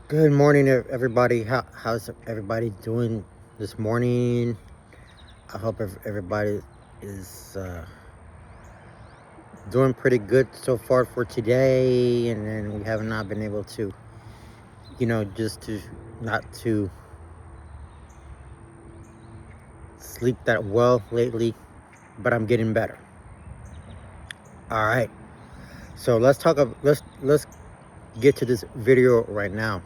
Good morning, everybody. How's everybody doing this morning? I hope everybody is doing pretty good so far for today, and then we have not been able to, just to not to sleep that well lately, but I'm getting better. All right, so let's get to this video right now.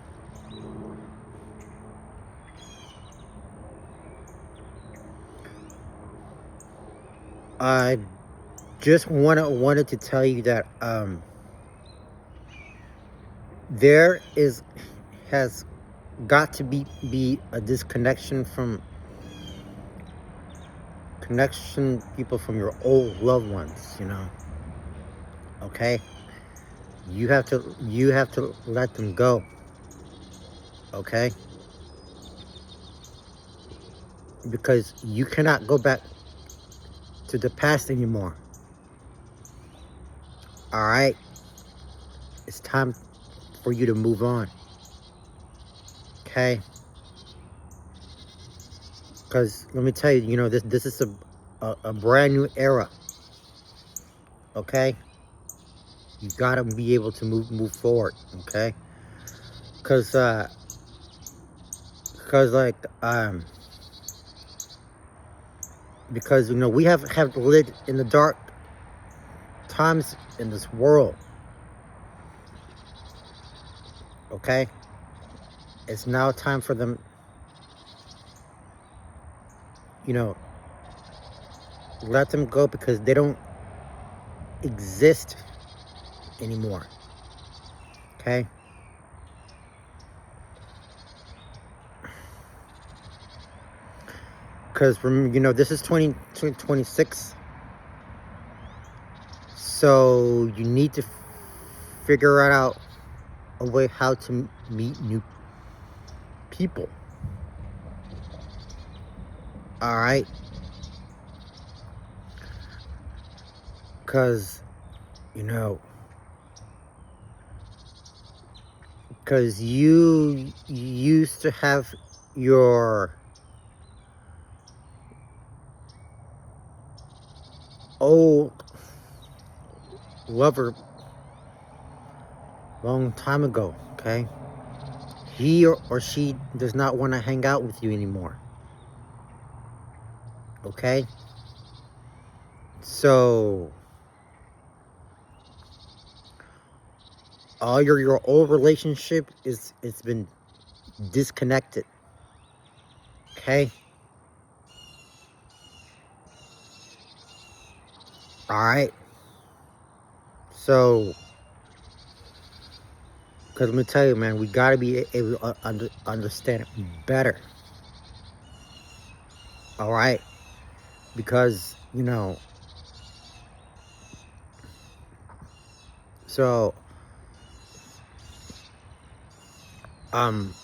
I just wanted to tell you that there has got to be a disconnection from connection people from your old loved ones, okay? You have to let them go, okay? Because you cannot go back to the past anymore. All right? It's time for you to move on. Okay? Because let me tell you, this is a brand new era. Okay? You gotta be able to move forward, okay? Cause like because we have lived in the dark times in this world. Okay? It's now time for them, let them go because they don't exist anymore. Okay? Because this is 2026. So you need to figure out a way how to meet new people. All right? Because, because you used to have your old lover long time ago, okay? He or she does not want to hang out with you anymore. Okay? So all your old relationship it's been disconnected. Okay? Alright. So because let me tell you, man, we gotta be able to understand it better. Alright? Because, so I'm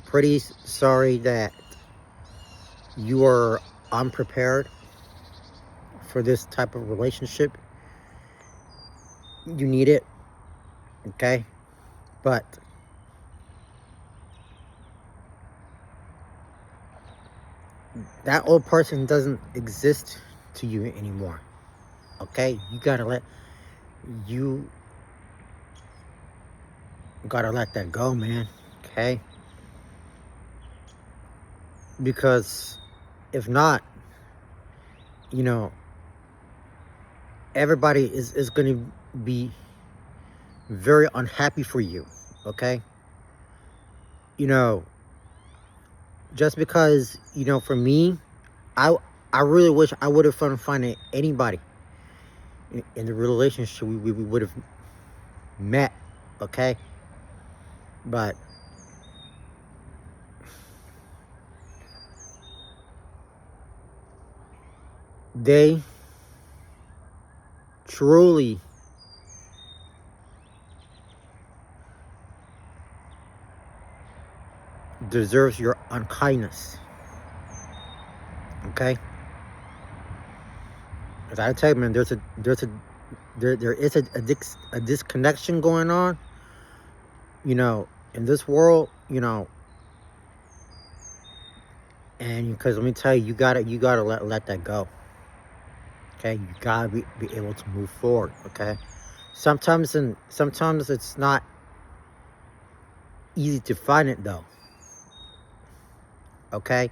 pretty sorry that you are unprepared for this type of relationship. You need it, okay? But that old person doesn't exist to you anymore, okay? You gotta let that go, man, okay? Because if not, everybody is gonna be very unhappy for you, okay? Just because, for me, I I really wish I would have found anybody in the relationship we would have met, okay? But they truly deserves your unkindness, okay? As I tell you, man, there is a disconnection going on, in this world, and because let me tell you, you gotta let that go. Okay, you gotta be able to move forward. Okay, sometimes it's not easy to find it though. Okay,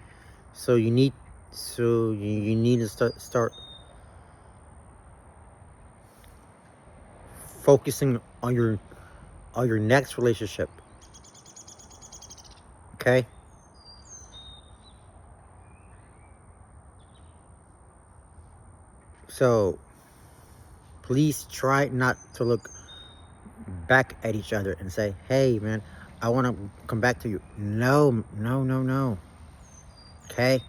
so you need to start focusing on your next relationship. Okay, so please try not to look back at each other and say, hey man, I want to come back to you. No, no, no, no. Okay,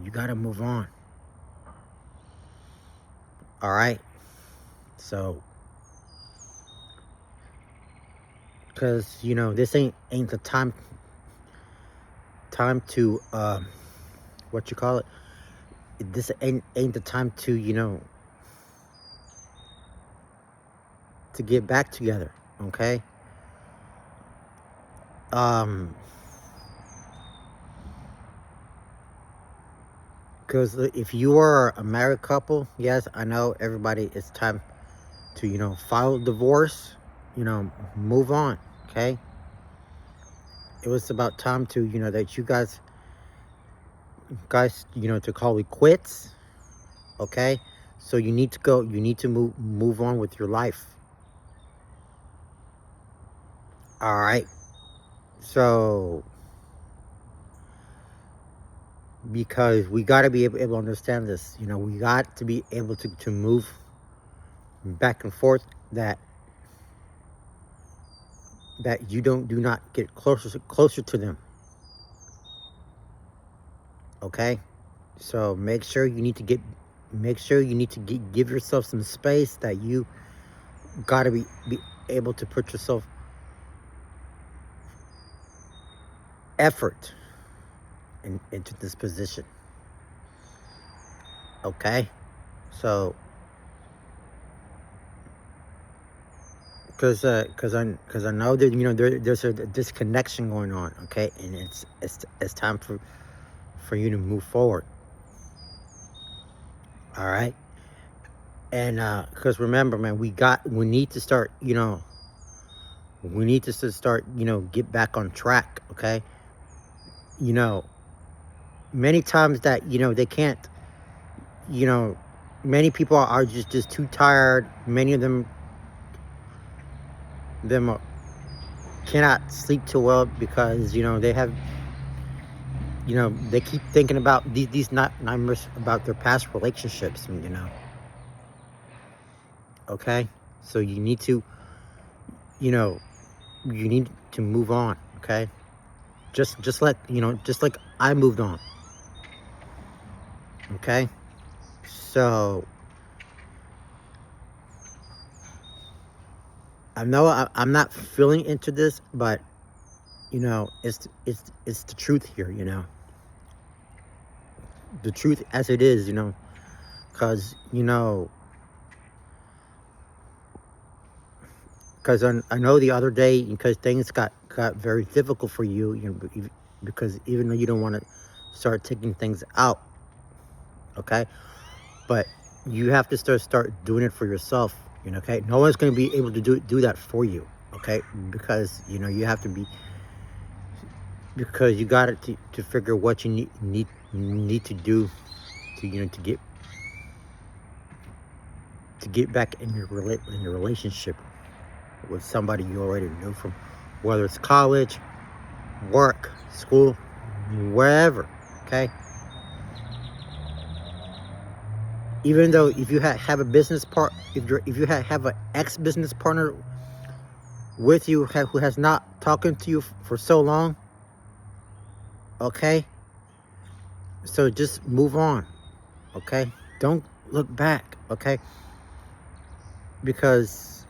you gotta move on. All right, so because this ain't the time to what you call it, this ain't the time to to get back together. Okay, because if you are a married couple, yes, I know everybody, it's time to file divorce, move on. Okay, it was about time to that you guys to call it quits. Okay, so you need to go, you need to move on with your life. All right, so because we got to be able to understand this, we got to be able to move back and forth, that you do not get closer to them. Okay, so make sure you need to give yourself some space, that you got to be able to put yourself effort into this position. Okay, so because I know that there's a disconnection going on. Okay, and it's time for you to move forward. All right, and because remember, man, we need to start get back on track. Okay, many times that they can't, many people are just too tired. Many of them cannot sleep too well, because they have they keep thinking about these nightmares about their past relationships. Okay, so you need to move on. Okay, just like I moved on. Okay, so I know I'm not feeling into this, but it's the truth here. The truth as it is. Because I know the other day, because things got very difficult for you, because even though you don't want to start taking things out. Okay, but you have to start doing it for yourself. Okay, no one's going to be able to do that for you. Okay, because you have to be, because you got to figure what you need to do to get back in your relationship with somebody you already knew from, whether it's college, work, school, wherever. Okay, even though if you have a business if you have an ex-business partner with you, who has not talking to you for so long. Okay, so just move on. Okay, don't look back. Okay, because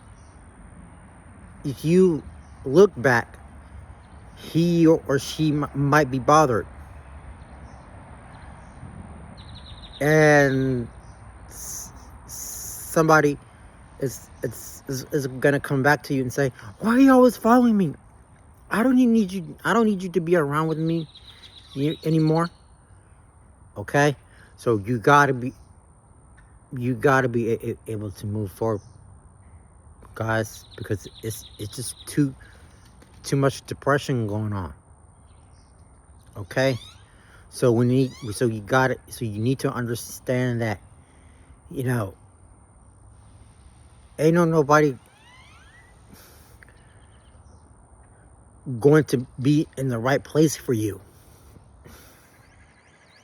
if you look back, he or she might be bothered, and somebody is gonna come back to you and say, why are you always following me? I don't need you. I don't need you to be around with me anymore. Okay, so you gotta be able to move forward, guys, because it's just too much depression going on. Okay, so you need to understand that, you know, ain't nobody going to be in the right place for you.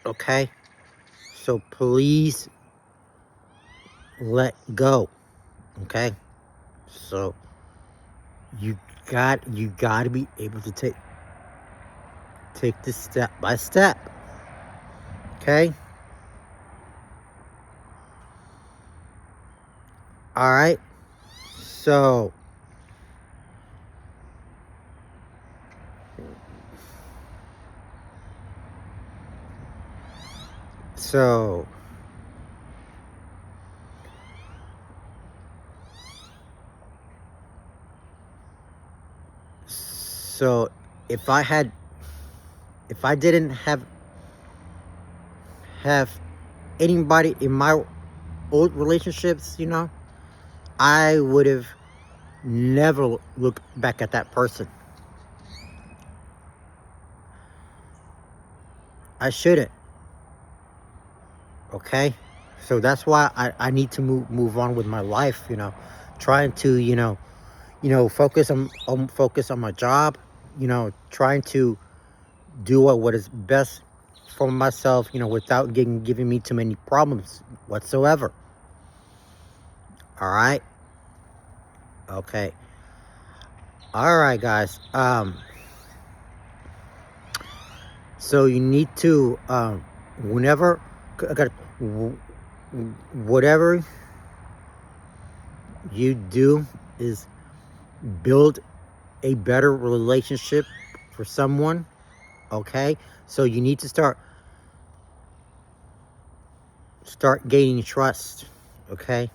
Okay, so please let go. Okay, so you got to be able to take this step by step. Okay, all right, so so so if I didn't have anybody in my old relationships, you know, I would have never looked back at that person. I shouldn't. Okay, so that's why I need to move on with my life, you know, trying to, focus on my job, you know, trying to do what is best for myself, you know, without giving me too many problems whatsoever. All right, okay, all right, guys. So you need to whenever whatever you do is build a better relationship for someone. Okay, so you need to start gaining trust. Okay,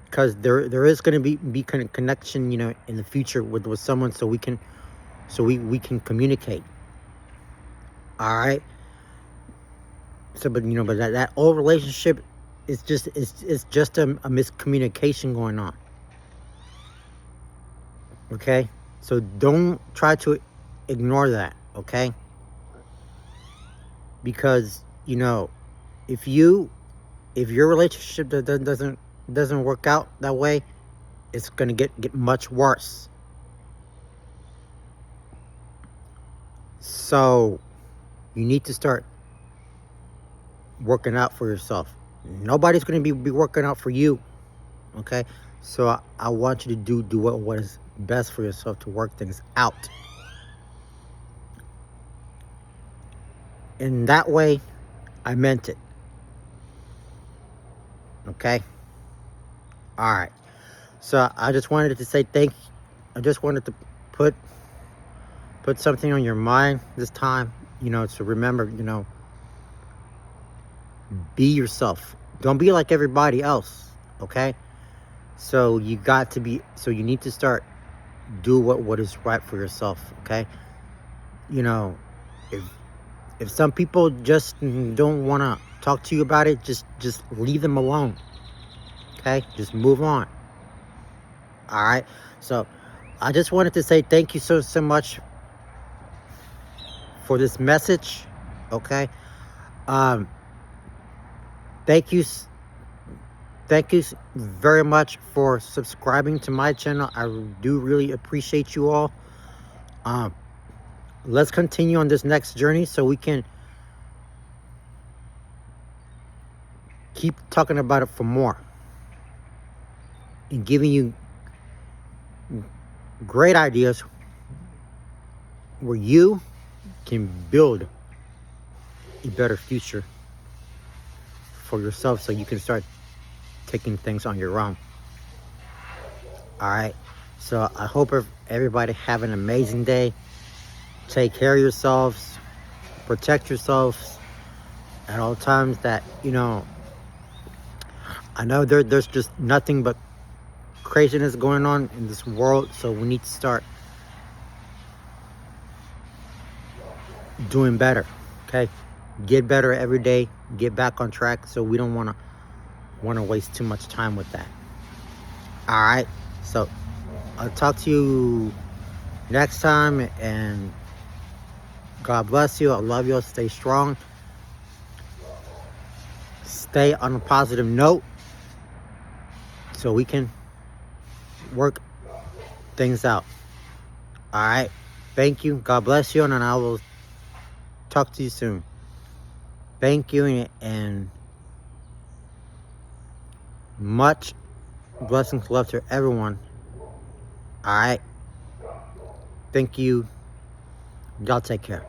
because there is going to be connection, you know, in the future with someone, so we can communicate. All right, so but that old relationship is just a miscommunication going on. Okay, so don't try to ignore that. Okay, because if your relationship doesn't work out that way, it's gonna get much worse. So you need to start working out for yourself. Nobody's gonna be working out for you. Okay, so I want you to do what is best for yourself, to work things out. In that way, I meant it. Okay, all right, so I just wanted to say thank you. I just wanted to put something on your mind this time, to remember, be yourself. Don't be like everybody else. Okay, so you need to start do what is right for yourself. Okay, if some people just don't want to talk to you about it, just leave them alone. Okay, just move on. All right, so I just wanted to say thank you so much for this message. Okay, thank you very much for subscribing to my channel. I do really appreciate you all. Let's continue on this next journey so we can keep talking about it for more and giving you great ideas where you can build a better future for yourself, so you can start taking things on your own. All right, so I hope everybody have an amazing day. Take care of yourselves, protect yourselves at all times. That I know there's just nothing but craziness going on in this world, so we need to start doing better. Okay, get better every day, get back on track, so we don't want to waste too much time with that. All right, so I'll talk to you next time, and God bless you. I love you. Stay strong, stay on a positive note, so we can work things out. All right, thank you. God bless you, and I will talk to you soon. Thank you, and much blessings, love to everyone. All right, thank you. Y'all take care.